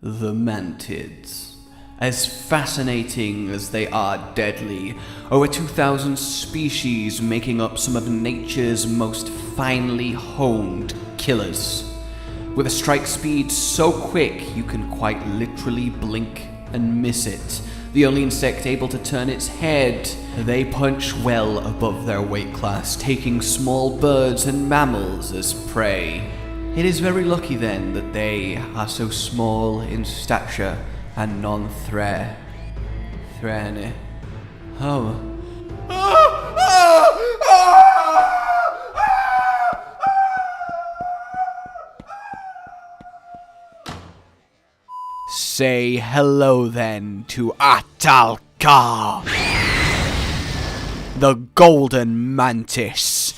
The mantids. As fascinating as they are deadly, over 2,000 species making up some of nature's most finely honed killers. With a strike speed so quick you can quite literally blink and miss it. The only insect able to turn its head, they punch well above their weight class, taking small birds and mammals as prey. It is very lucky then that they are so small in stature and non-threatening. Oh. Say hello then to Ahtal Ka, the Golden Mantis.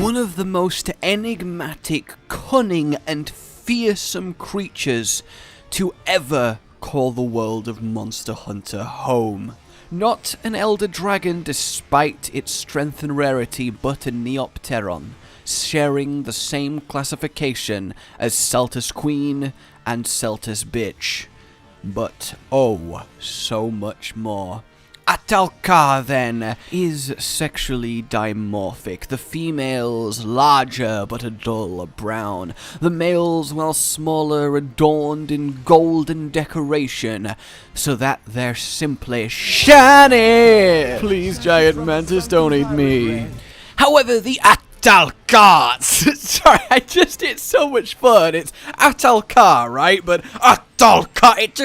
One of the most enigmatic, cunning, and fearsome creatures to ever call the world of Monster Hunter home. Not an elder dragon despite its strength and rarity, but a Neopteron, sharing the same classification as Celtus Queen and Celtus Bitch. But oh, so much more. Ahtal Ka, then, is sexually dimorphic. The females larger but a dull brown. The males, while smaller, adorned in golden decoration, so that they're simply shiny! Please, giant mantis, don't eat me. However, the Ahtal Ka, sorry, it's so much fun. It's Ahtal Ka, right? But Ahtal Ka, it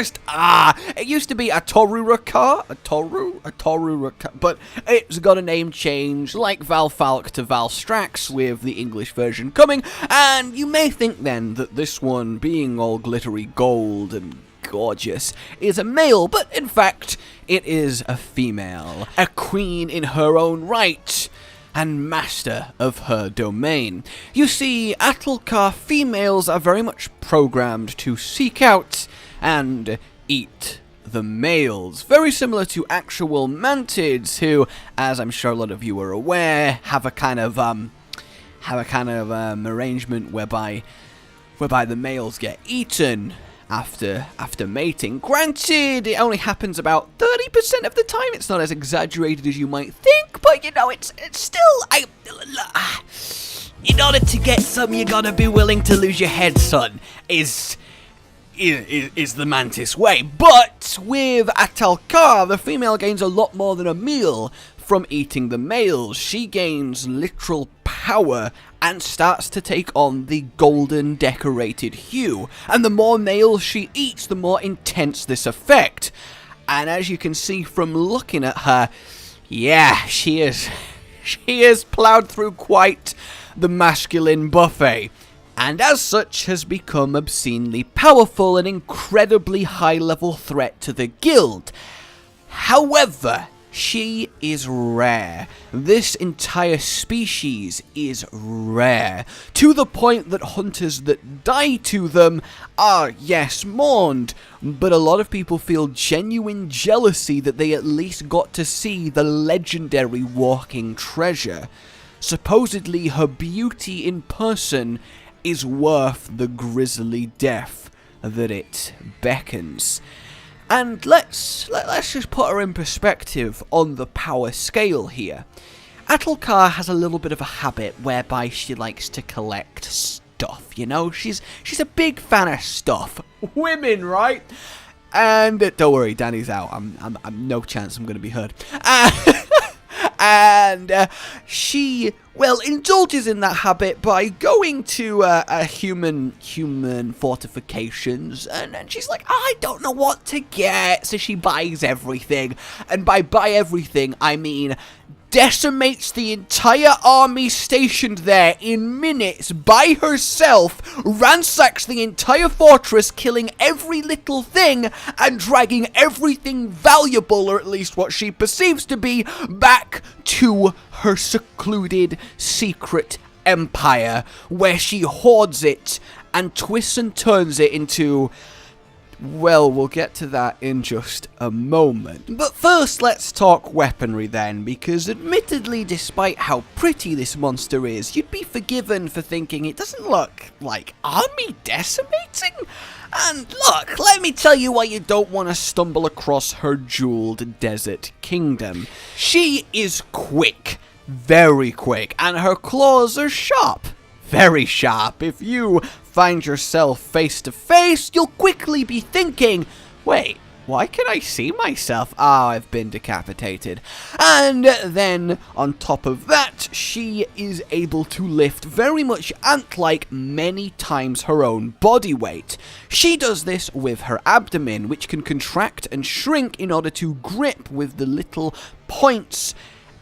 used to be Atoraru Ka, Atoraru Ka, but it's got a name change, like Valfalk to Valstrax, with the English version coming, and you may think then that this one, being all glittery gold and gorgeous, is a male, but in fact, it is a female, a queen in her own right, and master of her domain. You see, Ahtal Ka females are very much programmed to seek out and eat the males, very similar to actual mantids, who, as I'm sure a lot of you are aware, have a kind of arrangement whereby the males get eaten after mating. Granted, it only happens about 30% of the time. It's not as exaggerated as you might think, but you know, it's still. In order to get some, you gotta be willing to lose your head, son. Is the mantis way. But with Ahtal Ka, the female gains a lot more than a meal from eating the males. She gains literal power and starts to take on the golden decorated hue. And the more males she eats, the more intense this effect. And as you can see from looking at her, yeah, she is plowed through quite the masculine buffet. And as such has become obscenely powerful, an incredibly high-level threat to the guild. However, she is rare. This entire species is rare, to the point that hunters that die to them are, yes, mourned, but a lot of people feel genuine jealousy that they at least got to see the legendary walking treasure. Supposedly, her beauty in person is worth the grisly death that it beckons. And let's just put her in perspective on the power scale here. Ahtal Ka has a little bit of a habit whereby she likes to collect stuff, you know? She's a big fan of stuff. Women, right? And don't worry, Danny's out. I'm no chance I'm going to be heard. And she, well, indulges in that habit by going to human fortifications, and she's like, I don't know what to get, so she buys everything, and by buy everything, I mean decimates the entire army stationed there in minutes by herself, ransacks the entire fortress, killing every little thing, and dragging everything valuable, or at least what she perceives to be, back to her secluded secret empire, where she hoards it and twists and turns it into Well, we'll get to that in just a moment. But first, let's talk weaponry then, because admittedly, despite how pretty this monster is, you'd be forgiven for thinking it doesn't look like army decimating. And look, let me tell you why you don't want to stumble across her jeweled desert kingdom. She is quick, very quick, and her claws are sharp. Very sharp. If you find yourself face to face, you'll quickly be thinking, wait, why can I see myself? Ah, I've been decapitated. And then, on top of that, she is able to lift very much ant-like many times her own body weight. She does this with her abdomen, which can contract and shrink in order to grip with the little points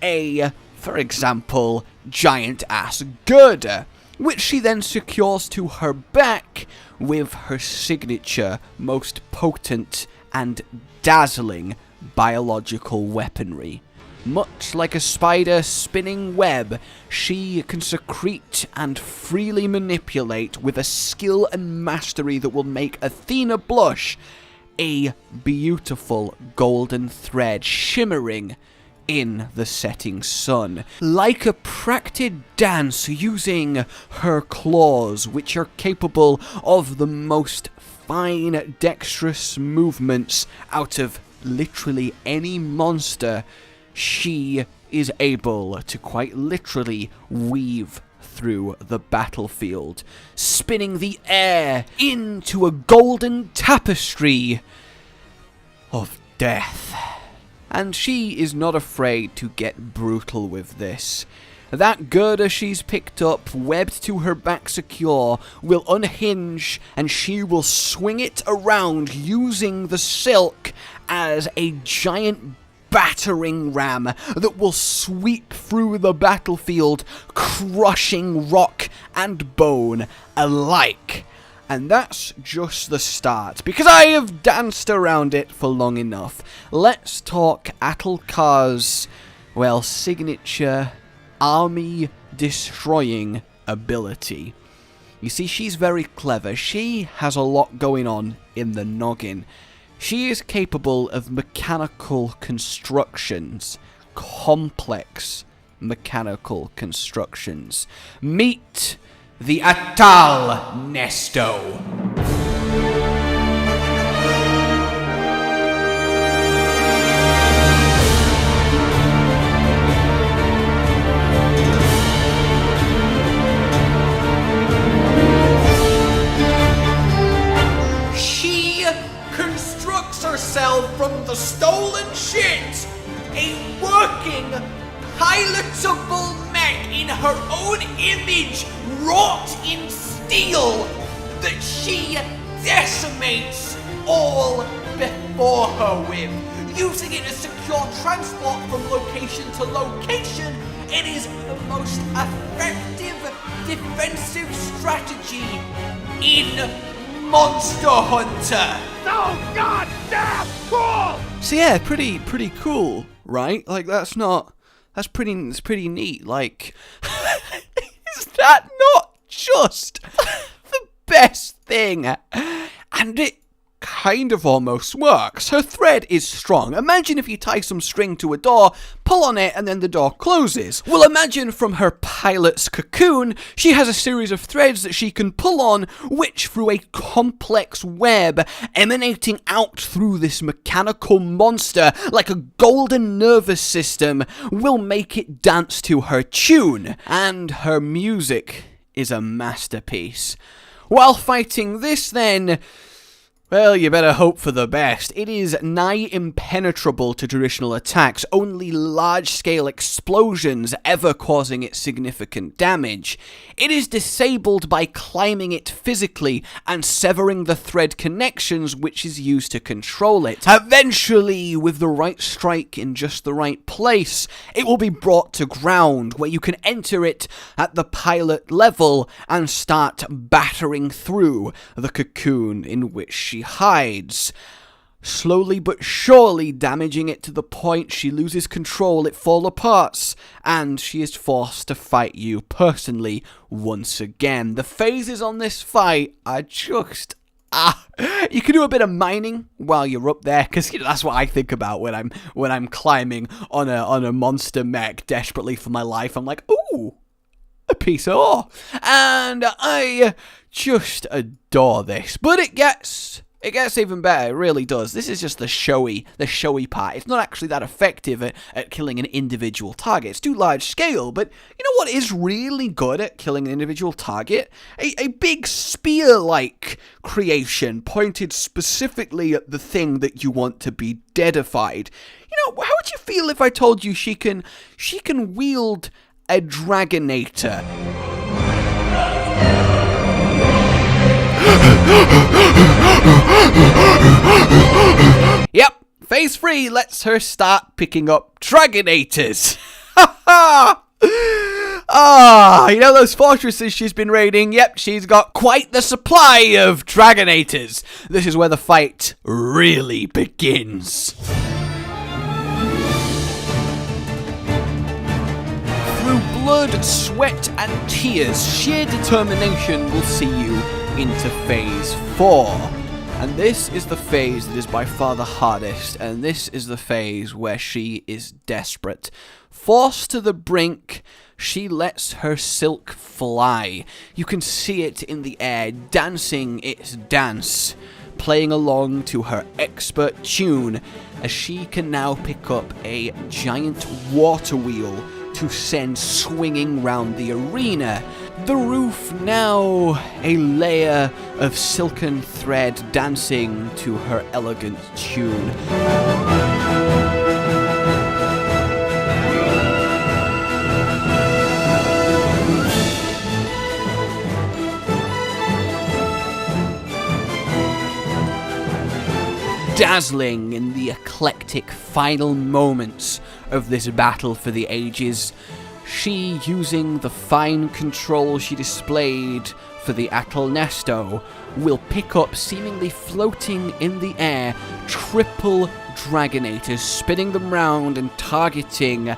for example, giant-ass girder, which she then secures to her back with her signature, most potent and dazzling biological weaponry. Much like a spider spinning web, she can secrete and freely manipulate with a skill and mastery that will make Athena blush, a beautiful golden thread shimmering in the setting sun, like a practiced dance using her claws, which are capable of the most fine, dexterous movements out of literally any monster. She is able to quite literally weave through the battlefield, spinning the air into a golden tapestry of death. And she is not afraid to get brutal with this. That girder she's picked up, webbed to her back secure, will unhinge and she will swing it around using the silk as a giant battering ram that will sweep through the battlefield, crushing rock and bone alike. And that's just the start, because I have danced around it for long enough. Let's talk Ahtal Ka's, well, signature army-destroying ability. You see, she's very clever. She has a lot going on in the noggin. She is capable of mechanical constructions, complex mechanical constructions. Meet the Ahtal Nesto. She constructs herself from the stolen shit, a working, pilotable mech in her own image, wrought in steel, that she decimates all before her with. Using it as secure transport from location to location, it is the most effective defensive strategy in Monster Hunter. So goddamn cool! So yeah, pretty cool, right? Like that's pretty neat. Like, is that not just the best thing? And it kind of almost works. Her thread is strong. Imagine if you tie some string to a door, pull on it, and then the door closes. Well, imagine from her pilot's cocoon, she has a series of threads that she can pull on, which through a complex web emanating out through this mechanical monster like a golden nervous system will make it dance to her tune. And her music is a masterpiece. While fighting this then, well, you better hope for the best. It is nigh impenetrable to traditional attacks, only large-scale explosions ever causing it significant damage. It is disabled by climbing it physically and severing the thread connections which is used to control it. Eventually, with the right strike in just the right place, it will be brought to ground, where you can enter it at the pilot level and start battering through the cocoon in which she hides, slowly but surely damaging it to the point she loses control, it falls apart, and she is forced to fight you personally once again. The phases on this fight are just You can do a bit of mining while you're up there, because that's what I think about when I'm climbing on a monster mech desperately for my life. I'm like, ooh, a piece of ore, and I just adore this. But it gets even better. It really does. This is just the showy part. It's not actually that effective at killing an individual target. It's too large scale, but you know what is really good at killing an individual target? A big spear-like creation pointed specifically at the thing that you want to be deadified. You know, how would you feel if I told you she can wield a Dragonator? Yep, phase 3 lets her start picking up Dragonators. You know those fortresses she's been raiding? Yep, she's got quite the supply of Dragonators. This is where the fight really begins. Through blood, sweat, and tears, sheer determination will see you into phase 4. And this is the phase that is by far the hardest, and this is the phase where she is desperate. Forced to the brink, she lets her silk fly. You can see it in the air, dancing its dance, playing along to her expert tune, as she can now pick up a giant water wheel to send swinging round the arena. The roof now a layer of silken thread dancing to her elegant tune. Dazzling in the eclectic final moments of this battle for the ages, she, using the fine control she displayed for the Ahtal Nesto, will pick up, seemingly floating in the air, triple Dragonators, spinning them round and targeting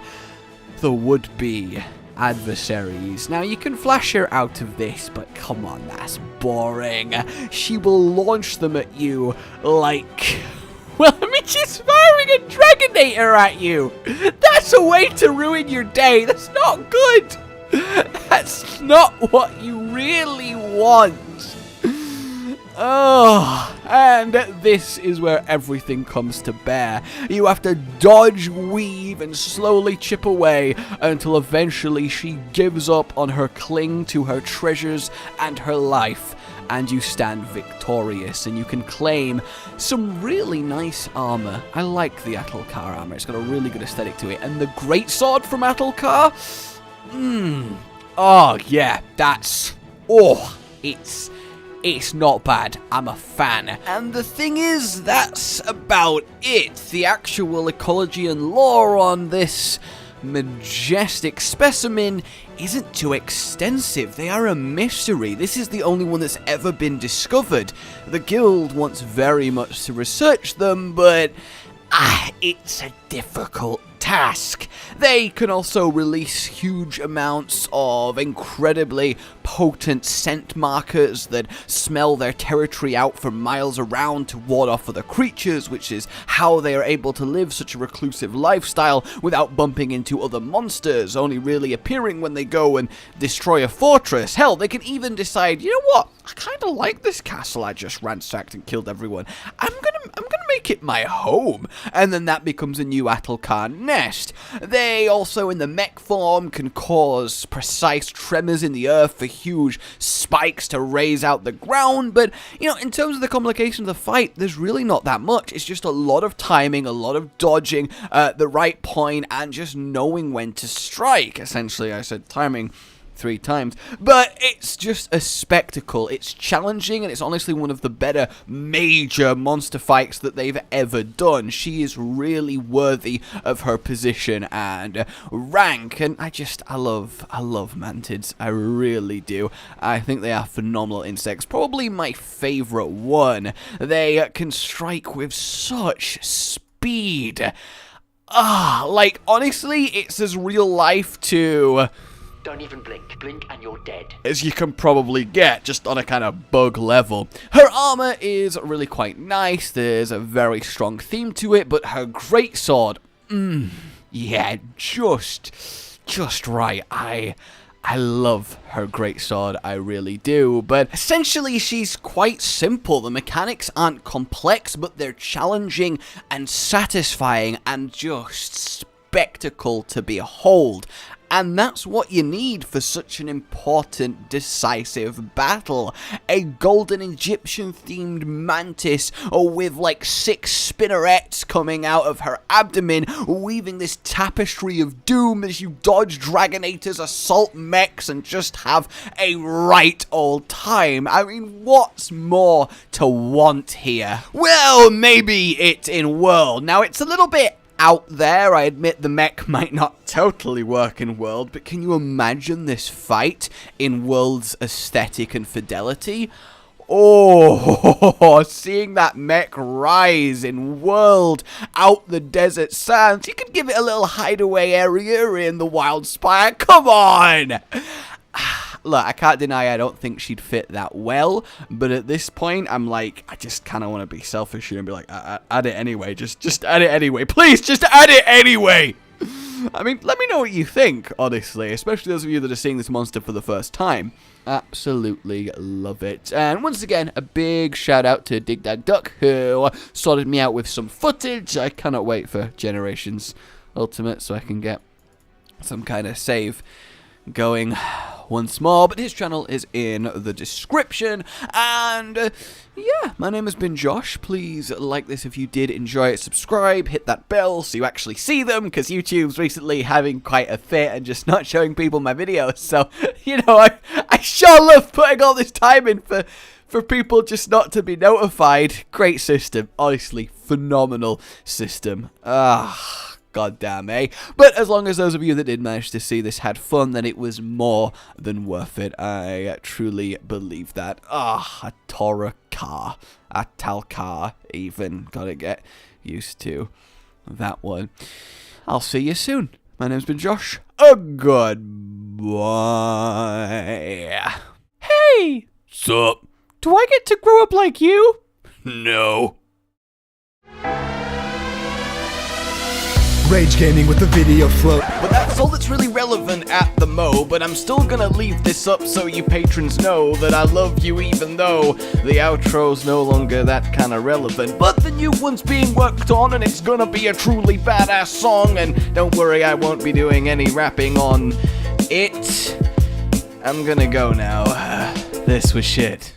the would-be adversaries. Now, you can flash her out of this, but come on, that's boring. She will launch them at you like... well, I mean, she's firing a Dragonator at you! That's a way to ruin your day! That's not good! That's not what you really want! Oh, and this is where everything comes to bear. You have to dodge, weave, and slowly chip away until eventually she gives up on her cling to her treasures and her life, and you stand victorious, and you can claim some really nice armor. I like the Ahtal Ka armor. It's got a really good aesthetic to it. And the greatsword from Ahtal Ka? Oh, yeah, that's... oh, it's not bad. I'm a fan. And the thing is, that's about it. The actual ecology and lore on this majestic specimen isn't too extensive. They are a mystery. This is the only one that's ever been discovered. The guild wants very much to research them, but it's a difficult task. They can also release huge amounts of incredibly potent scent markers that smell their territory out for miles around to ward off other creatures, which is how they are able to live such a reclusive lifestyle without bumping into other monsters, only really appearing when they go and destroy a fortress. Hell, they can even decide, you know what, I kind of like this castle I just ransacked and killed everyone. I'm gonna make it my home, and then that becomes a new Ahtal Ka nest. They also, in the mech form, can cause precise tremors in the earth for huge spikes to raise out the ground, but, you know, in terms of the complication of the fight, there's really not that much. It's just a lot of timing, a lot of dodging at the right point, and just knowing when to strike. Essentially, I said timing 3 times, but it's just a spectacle. It's challenging, and it's honestly one of the better major monster fights that they've ever done. She is really worthy of her position and rank, and I love mantids. I really do. I think they are phenomenal insects. Probably my favorite one. They can strike with such speed. Like, honestly, it's as real life to Don't even blink. Blink and you're dead. As you can probably get, just on a kind of bug level. Her armor is really quite nice, there's a very strong theme to it, but her greatsword, yeah, just right. I love her greatsword, I really do, but essentially she's quite simple. The mechanics aren't complex, but they're challenging and satisfying and just spectacle to behold. And that's what you need for such an important, decisive battle. A golden Egyptian-themed mantis with like 6 spinnerets coming out of her abdomen, weaving this tapestry of doom as you dodge Dragonators, assault mechs, and just have a right old time. I mean, what's more to want here? Well, maybe it's in World. Now, it's a little bit out there. I admit the mech might not totally work in World, but can you imagine this fight in World's aesthetic and fidelity? Oh, seeing that mech rise in World out the desert sands. You could give it a little hideaway area in the Wild Spire. Come on! Look, I can't deny I don't think she'd fit that well, but at this point, I'm like, I just kind of want to be selfish here and be like, add it anyway, just add it anyway, please, just add it anyway! I mean, let me know what you think, honestly, especially those of you that are seeing this monster for the first time. Absolutely love it. And once again, a big shout out to Dig Dag Duck, who sorted me out with some footage. I cannot wait for Generations Ultimate so I can get some kind of save going once more, but his channel is in the description. And yeah, my name has been Josh. Please like this if you did enjoy it, subscribe, hit that bell so you actually see them, because YouTube's recently having quite a fit and just not showing people my videos. So, you know, I sure love putting all this time in for people just not to be notified. Great system, honestly, phenomenal system. God damn, eh? But as long as those of you that did manage to see this had fun, then it was more than worth it. I truly believe that. Atoraru Ka, Ahtal Ka, even. Gotta get used to that one. I'll see you soon. My name's been Josh. Goodbye. Hey! Sup? Do I get to grow up like you? No. Rage Gaming with the video float. But that's all that's really relevant at the mo, but I'm still gonna leave this up so you patrons know that I love you even though the outro's no longer that kinda relevant. But the new one's being worked on and it's gonna be a truly badass song, and don't worry, I won't be doing any rapping on it. I'm gonna go now. This was shit.